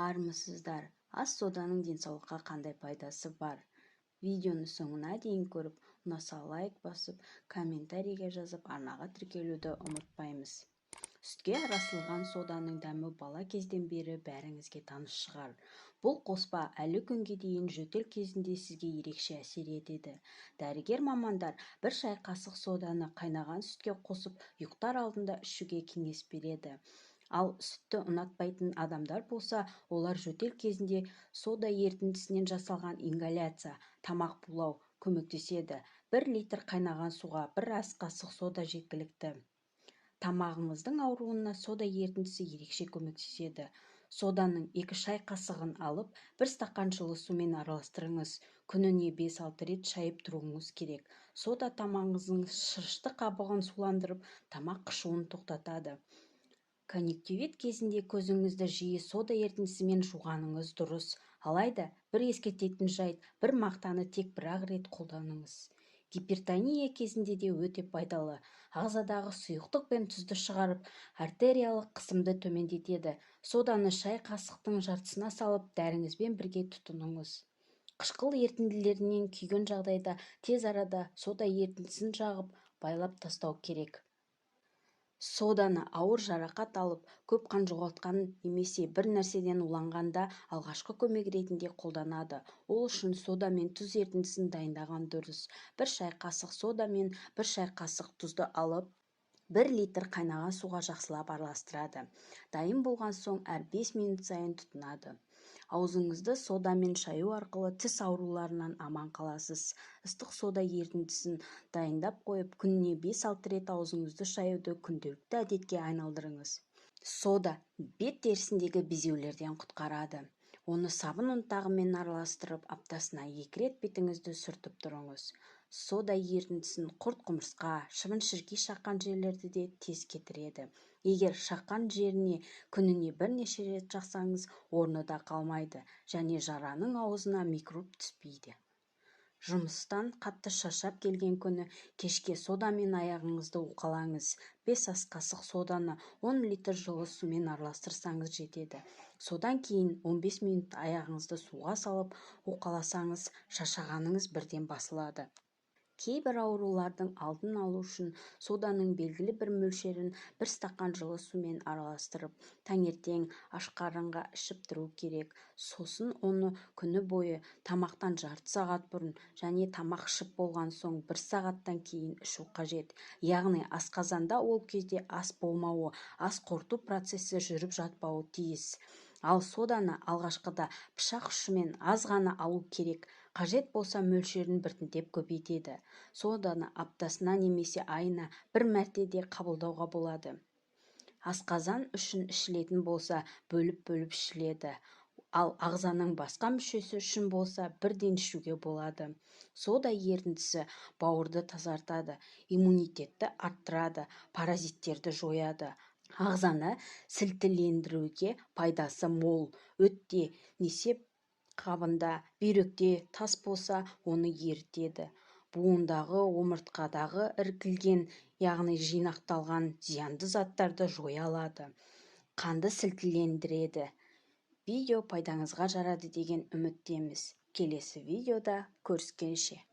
Армысыздар, ас соданың денсаулыққа қандай пайдасы бар? Видеоны соңына дейін көріп, ұнаса лайк басып, комментарийге жазып, арнаға тіркелуді ұмытпаймыз. Сүтке араластырылған соданың дәмі бала кезден бері бәріңізге таныс шығар. Бұл қоспа әлі күнге дейін жөтел кезінде сізге ерекше әсер етеді. Дәрігер мамандар бір шай қасық соданы қайнаған сүтке қосып, ұйықтар алдында ішуге кеңес береді. Ал сүтті ұнатпайтын адамдар болса, олар жөтел кезінде сода ерітіндісінен жасалған ингаляция, тамақ булау көмектеседі. 1 литр қайнаған суға 1 ас қасық сода жеткілікті. Тамағыңыздың ауруына сода ерітіндісі ерекше көмектеседі. Соданың 2 шай қасығын алып, 1 стакан жылы сумен араластырыңыз. Күніне 5-6 рет шайып тұруыңыз керек. Сода тамағыңыздың шырышты қабығын суландырып, тамақ қышуын тоқтатады. Конъюнктивит кезінде көзіңізді жиі сода ерітіндісімен жуғаныңыз дұрыс. Алайда, бір ескертетін жайт, бір мақтаны тек 1 рет қолданыңыз. Гипертония кезінде де өте пайдалы. Ағзадағы сұйықтық пен тұзды шығарып, артериялық қысымды төмендетеді. Соданы шай қасықтың жартысына салып, дәріңізбен бірге тұтыныңыз. Қышқыл ерітінділерінен күйген жағдайда тез арада сода ерітіндісін жағып, байлап тастау керек. Соданы ауыр жарақат алып, көп қан жоғалтқан немесе бір нәрседен уланғанда алғашқы көмек ретінде қолданады. Ол үшін сода мен тұз ерітіндісін дайындаған дұрыс. 1 шай қасық сода мен 1 шай қасық тұзды алып, 1 литр қайнаған суға жақсылап араластырады. Дайын болған соң әр 5 минут сайын тұтынады. Аузыңызды содамен шаю арқылы тіс ауруларынан аман қаласыз. Ыстық сода ерітіндісін дайындап қойып, күніне 5-6 рет аузыңызды шаюды күнделікті әдетке айналдырыңыз. Сода бет терісіндегі безеулерден құтқарады. Оны сабын ұнтағымен араластырып, аптасына 2 рет бетіңізді сүртіп тұрыңыз. Сода ерітіндісін құрт-құмырсқа, шыбын-шіркей шаққан жерлерді де тез кетіреді. Егер шаққан жеріне күніне бірнеше рет жақсаңыз, орны да қалмайды және жараның аузына микроб түспейді. Жұмыстан қатты шаршап келген күні кешке содамен аяғыңызды уқалаңыз. 5 ас қасық соданы 10 литр жылы сумен араластырсаңыз жетеді. Содан кейін 15 минут аяғыңызды суға салып уқаласаңыз, шаршағаныңыз бірден басылады. Кейбір аурулардың алдын алу үшін соданың белгілі бір мөлшерін 1 стакан жылы сумен араластырып, таңертең аш қарынға ішіп тұру керек. Сосын оны күні бойы тамақтан жарты сағат бұрын және тамақ ішіп болған соң 1 сағаттан кейін ішу қажет. Яғни асқазанда ол кезде ас болмауы, ас қорыту процесі жүріп жатпауы тиіс. Ал соданы алғашқыда пышақ ұшымен аз ғана алу керек. Қажет болса мөлшерін біртіндеп көбейтеді. Соданы аптасына немесе айына 1 мәрте де қабылдауға болады. Асқазан үшін ішілетін болса, бөліп-бөліп ішіледі. Ал ағзаның басқа мүшесі үшін болса, бірден ішуге болады. Сода ерітіндісі бауырды тазартады, иммунитетті арттырады, паразиттерді жояды. Ағзаны сілтілендіруге пайдасы мол. Өтте, несеп қабында, бүйректе тас болса, оны ерітеді. Буындағы, омыртқадағы іркілген, яғни жинақталған зиянды заттарды жоя алады. Қанды сілтілендіреді. Видео пайдаңызға жарады деген үміттеміз. Келесі видеода көріскенше.